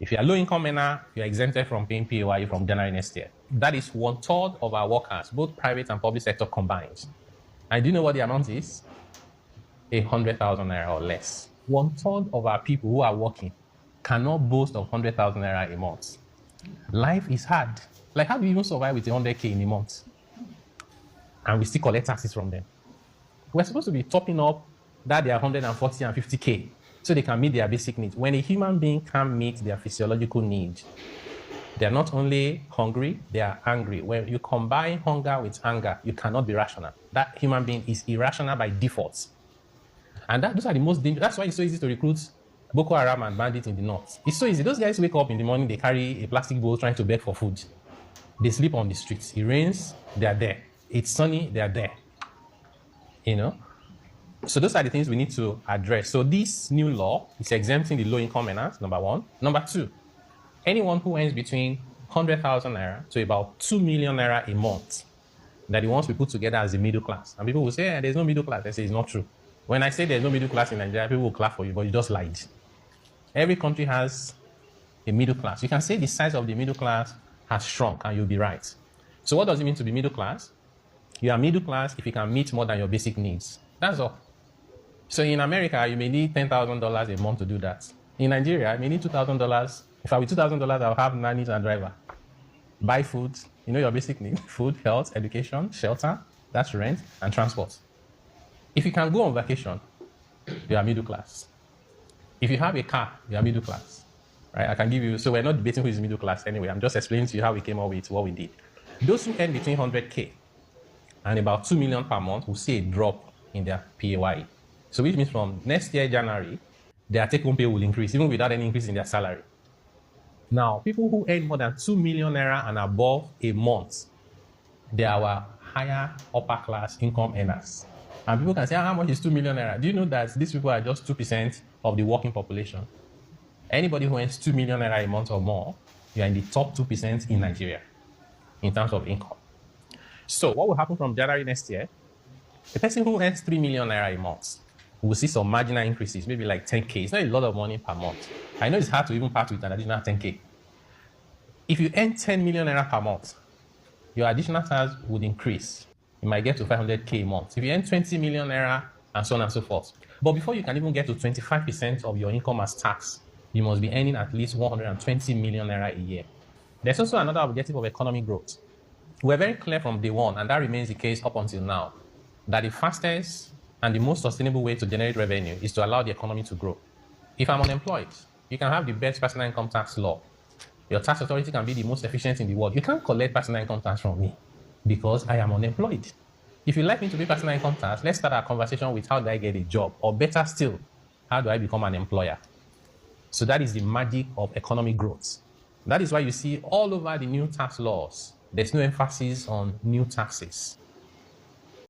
If you are low income earner, you're exempted from paying PAYE from January next year. That is 1/3 of our workers, both private and public sector combined. And do you know what the amount is? 100,000 naira or less. 1/3 of our people who are working cannot boast of 100,000 naira a month. Life is hard. Like, how do you even survive with 100K in a month? And we still collect taxes from them. We're supposed to be topping up that they are 140 and 50K so they can meet their basic needs. When a human being can't meet their physiological needs, they're not only hungry, they are angry. When you combine hunger with anger, you cannot be rational. That human being is irrational by default. And those are the most dangerous. That's why it's so easy to recruit Boko Haram and bandits in the north. It's so easy. Those guys wake up in the morning, they carry a plastic bowl trying to beg for food. They sleep on the streets. It rains, they are there. It's sunny, they are there. You know? So those are the things we need to address. So this new law is exempting the low-income earners, number one. Number two, anyone who earns between 100,000 naira to about 2 million naira a month, that he wants to put together as a middle class. And people will say, there's no middle class. I say, it's not true. When I say there's no middle class in Nigeria, people will clap for you, but you just lied. Every country has a middle class. You can say the size of the middle class has shrunk, and you'll be right. So what does it mean to be middle class? You are middle class if you can meet more than your basic needs. That's all. So in America, you may need $10,000 a month to do that. In Nigeria, you may need $2,000. If I with $2,000, I'll have nannies and driver. Buy food, you know your basic needs: food, health, education, shelter, that's rent, and transport. If you can go on vacation, you are middle class. If you have a car, you are middle class. Right? I can give you, so we're not debating who is middle class anyway. I'm just explaining to you how we came up with what we did. Those who earn between 100K and about 2 million per month will see a drop in their PAYE. So which means from next year, January, their take-home pay will increase, even without any increase in their salary. Now, people who earn more than 2 million naira and above a month, they are our higher upper class income earners. And people can say, how much is 2 million naira? Do you know that these people are just 2% of the working population? Anybody who earns 2 million naira a month or more, you are in the top 2% in Nigeria in terms of income. So what will happen from January next year? The person who earns 3 million naira a month will see some marginal increases, maybe like 10K. It's not a lot of money per month. I know it's hard to even part with an additional 10K. If you earn 10 million naira per month, your additional tax would increase. You might get to 500K a month. If you earn 20 million naira and so on and so forth. But before you can even get to 25% of your income as tax, you must be earning at least 120 million naira a year. There's also another objective of economic growth. We're very clear from day one, and that remains the case up until now, that the fastest and the most sustainable way to generate revenue is to allow the economy to grow. If I'm unemployed, you can have the best personal income tax law. Your tax authority can be the most efficient in the world. You can't collect personal income tax from me because I am unemployed. If you'd like me to pay personal income tax, let's start our conversation with how do I get a job? Or better still, how do I become an employer? So that is the magic of economic growth. That is why you see all over the new tax laws, there's no emphasis on new taxes.